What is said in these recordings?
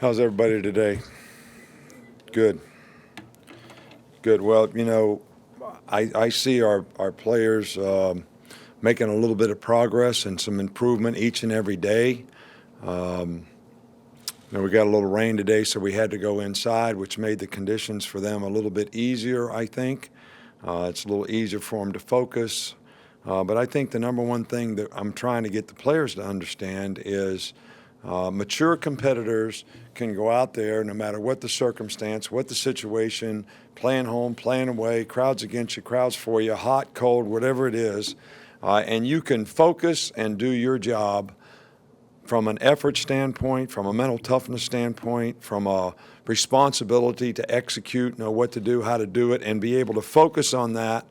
How's everybody today? Good. Good. Well, I see our players making a little bit of progress and some improvement each and every day. Um, we got a little rain today, so we had to go inside, which made the conditions for them a little bit easier, I think. It's a little easier for them to focus. But I think the number one thing that I'm trying to get the players to understand is mature competitors can go out there no matter what the circumstance, what the situation, playing home, playing away, crowds against you, crowds for you, hot, cold, whatever it is, and you can focus and do your job from an effort standpoint, from a mental toughness standpoint, from a responsibility to execute, know what to do, how to do it, and be able to focus on that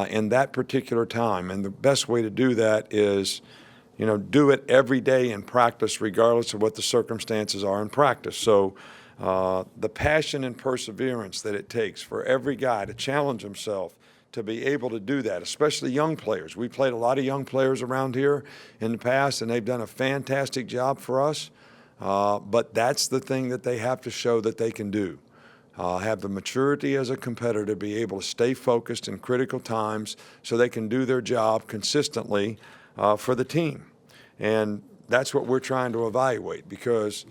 in that particular time. And the best way to do that is do it every day in practice, regardless of what the circumstances are in practice. So the passion and perseverance that it takes for every guy to challenge himself to be able to do that, especially young players. We played a lot of young players around here in the past, and they've done a fantastic job for us. But that's the thing that they have to show that they can do. Have the maturity as a competitor to be able to stay focused in critical times so they can do their job consistently for the team. And that's what we're trying to evaluate, because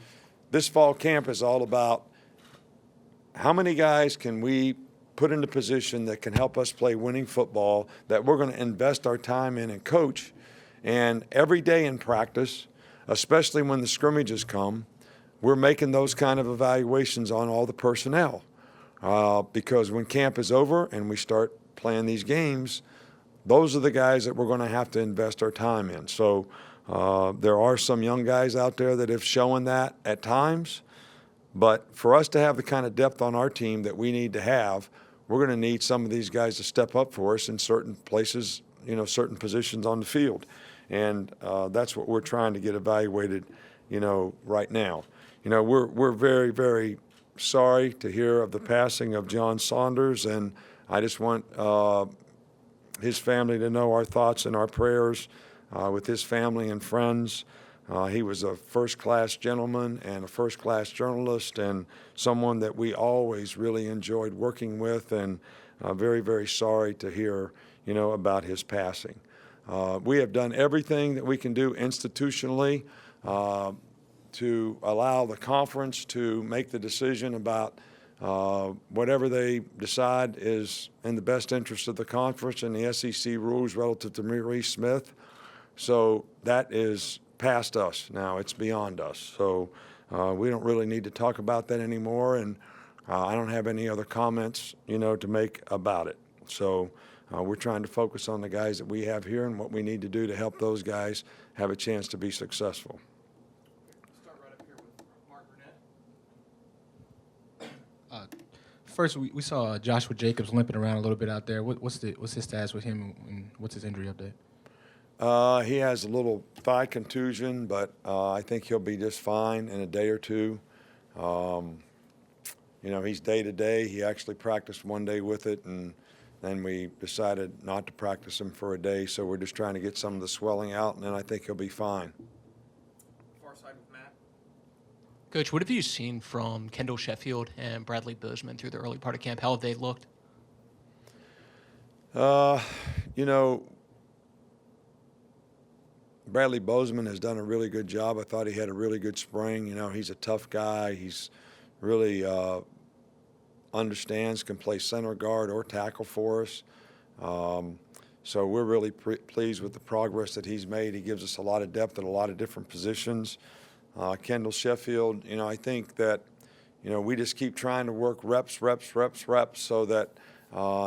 this fall camp is all about how many guys can we put in a position that can help us play winning football, that we're going to invest our time in and coach. And every day in practice, especially when the scrimmages come, we're making those kind of evaluations on all the personnel. Because when camp is over and we start playing these games, those are the guys that we're going to have to invest our time in. So there are some young guys out there that have shown that at times. But for us to have the kind of depth on our team that we need to have, we're going to need some of these guys to step up for us in certain places, certain positions on the field. And that's what we're trying to get evaluated, right now. We're very, very sorry to hear of the passing of John Saunders, and I just want his family to know our thoughts and our prayers with his family and friends. He was a first-class gentleman and a first-class journalist, and someone that we always really enjoyed working with, and very, very sorry to hear, about his passing. We have done everything that we can do institutionally to allow the conference to make the decision about whatever they decide is in the best interest of the conference and the SEC rules relative to Maurice Smith. So that is past us now. It's beyond us. So we don't really need to talk about that anymore, and I don't have any other comments, to make about it. So we're trying to focus on the guys that we have here and what we need to do to help those guys have a chance to be successful. Start right up here with Mark Burnett. First, we saw Joshua Jacobs limping around a little bit out there. What's his status with him, and what's his injury update? He has a little thigh contusion, but I think he'll be just fine in a day or two. He's day to day. He actually practiced one day with it, and then we decided not to practice him for a day. So we're just trying to get some of the swelling out, and then I think he'll be fine. Far side with Matt. Coach, what have you seen from Kendall, Sheffield, and Bradley Bozeman through the early part of camp? How have they looked? Bradley Bozeman has done a really good job. I thought he had a really good spring. He's a tough guy. He's really understands, can play center guard or tackle for us. So we're really pleased with the progress that he's made. He gives us a lot of depth at a lot of different positions. Kendall, Sheffield, I think that, we just keep trying to work reps so that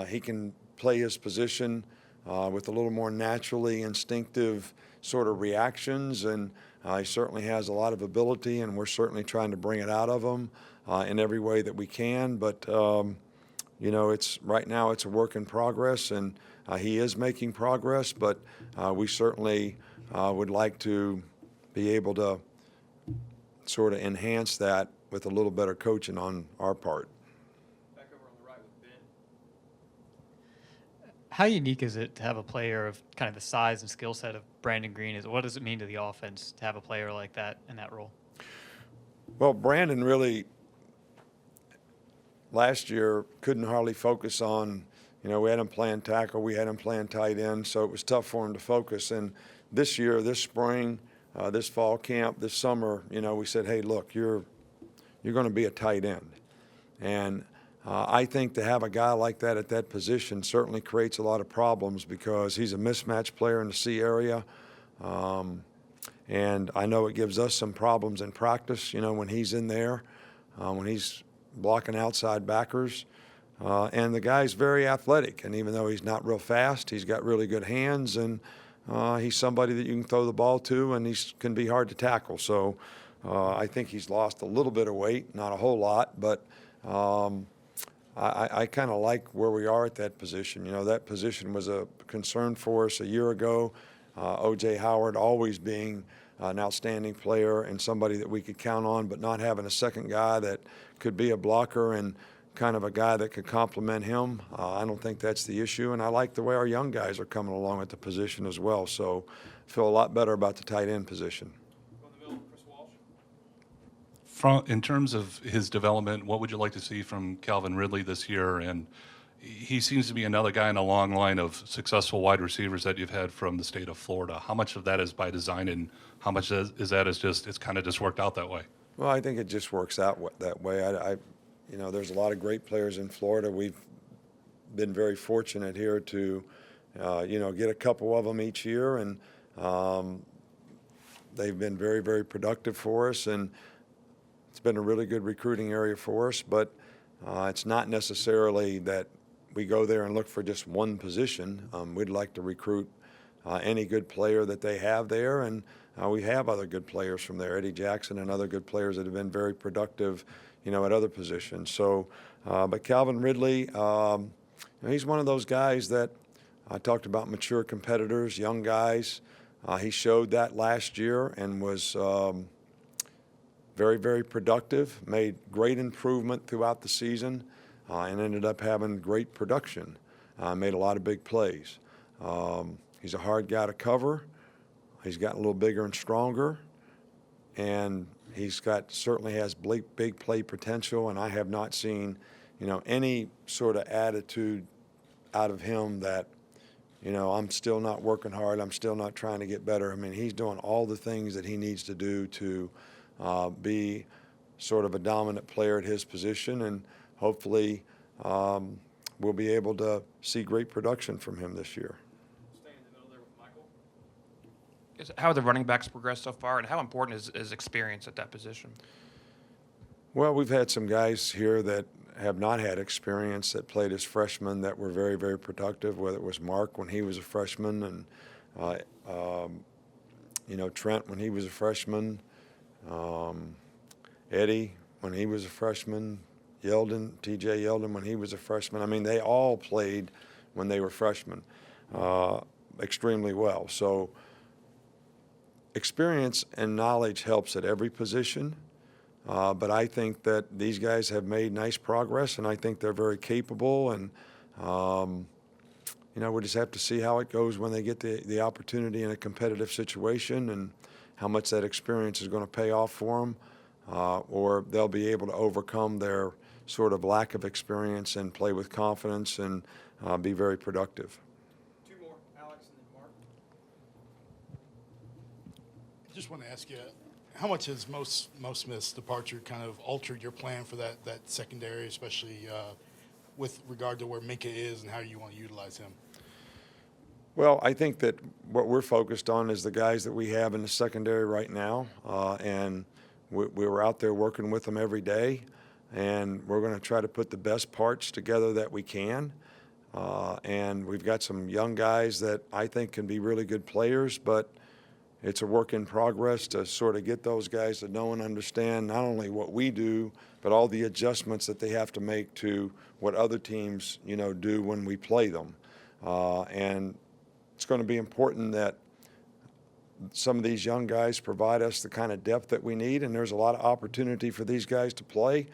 he can play his position with a little more naturally instinctive sort of reactions, and he certainly has a lot of ability, and we're certainly trying to bring it out of him in every way that we can. But it's right now it's a work in progress, and he is making progress. But we certainly would like to be able to sort of enhance that with a little better coaching on our part. Back over on the right with Ben. How unique is it to have a player of kind of the size and skill set of Brandon Green? What does it mean to the offense to have a player like that in that role? Well, Brandon really last year couldn't hardly focus on, we had him playing tackle, we had him playing tight end, so it was tough for him to focus. And this year, this spring, this fall camp, this summer, we said, hey, look, you're going to be a tight end. And I think to have a guy like that at that position certainly creates a lot of problems because he's a mismatch player in the C area. And I know it gives us some problems in practice, when he's in there, when he's blocking outside backers. And the guy's very athletic, and even though he's not real fast, he's got really good hands, and he's somebody that you can throw the ball to, and he can be hard to tackle. So I think he's lost a little bit of weight, not a whole lot, but I kind of like where we are at that position. That position was a concern for us a year ago. O.J. Howard always being an outstanding player and somebody that we could count on, but not having a second guy that could be a blocker and kind of a guy that could complement him. I don't think that's the issue, and I like the way our young guys are coming along at the position as well. So I feel a lot better about the tight end position. Go in the middle, Chris Walsh. In terms of his development, what would you like to see from Calvin Ridley this year? And he seems to be another guy in a long line of successful wide receivers that you've had from the state of Florida. How much of that is by design, and how much is that it's kind of just worked out that way? Well, I think it just works out that way. There's a lot of great players in Florida. We've been very fortunate here to, get a couple of them each year, and they've been very, very productive for us, and it's been a really good recruiting area for us. But it's not necessarily that we go there and look for just one position. We'd like to recruit any good player that they have there, and we have other good players from there, Eddie Jackson and other good players that have been very productive, at other positions. So, but Calvin Ridley, he's one of those guys that I talked about, mature competitors, young guys. He showed that last year and was very, very productive, made great improvement throughout the season, and ended up having great production. Made a lot of big plays. He's a hard guy to cover. He's gotten a little bigger and stronger, and he's certainly has big play potential, and I have not seen, any sort of attitude out of him that, I'm still not working hard, I'm still not trying to get better. I mean, he's doing all the things that he needs to do to be sort of a dominant player at his position, and hopefully we'll be able to see great production from him this year. Stay in the middle there with Michael. How have the running backs progressed so far, and how important is experience at that position? Well, we've had some guys here that have not had experience that played as freshmen that were very, very productive, whether it was Mark when he was a freshman and, Trent when he was a freshman, Eddie when he was a freshman, TJ Yeldon when he was a freshman. I mean, they all played when they were freshmen extremely well. So experience and knowledge helps at every position. But I think that these guys have made nice progress, and I think they're very capable. And, we just have to see how it goes when they get the opportunity in a competitive situation and how much that experience is going to pay off for them, or they'll be able to overcome their sort of lack of experience and play with confidence and be very productive. Two more, Alex and then Mark. I just want to ask you, how much has Mo Smith's departure kind of altered your plan for that secondary, especially with regard to where Minka is and how you want to utilize him? Well, I think that what we're focused on is the guys that we have in the secondary right now, and we were out there working with them every day, and we're going to try to put the best parts together that we can. And we've got some young guys that I think can be really good players, but it's a work in progress to sort of get those guys to know and understand not only what we do, but all the adjustments that they have to make to what other teams, do when we play them. And it's going to be important that some of these young guys provide us the kind of depth that we need, and there's a lot of opportunity for these guys to play.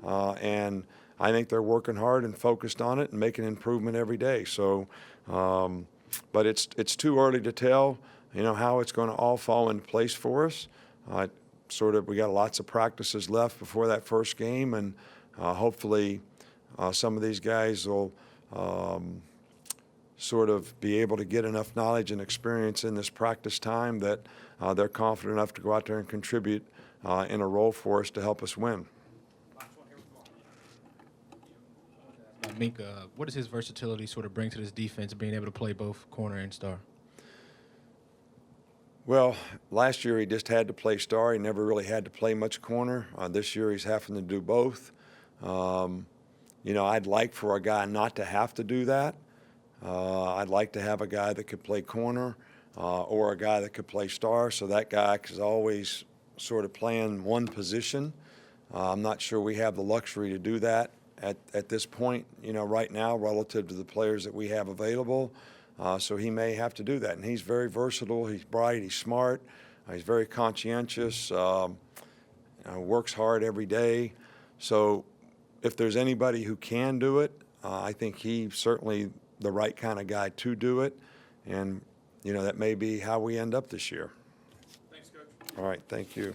And I think they're working hard and focused on it and making improvement every day. So, but it's too early to tell, how it's going to all fall into place for us. we got lots of practices left before that first game, and hopefully some of these guys will sort of be able to get enough knowledge and experience in this practice time that they're confident enough to go out there and contribute in a role for us to help us win. Mink, what does his versatility sort of bring to this defense, being able to play both corner and star? Well, last year he just had to play star. He never really had to play much corner. This year he's having to do both. You know, I'd like for a guy not to have to do that. I'd like to have a guy that could play corner or a guy that could play star, so that guy is always sort of playing one position. I'm not sure we have the luxury to do that at this point, you know, right now relative to the players that we have available. So he may have to do that. And he's very versatile. He's bright. He's smart. He's very conscientious. Works hard every day. So if there's anybody who can do it, I think he's certainly the right kind of guy to do it. And, you know, that may be how we end up this year. Thanks, Coach. All right. Thank you.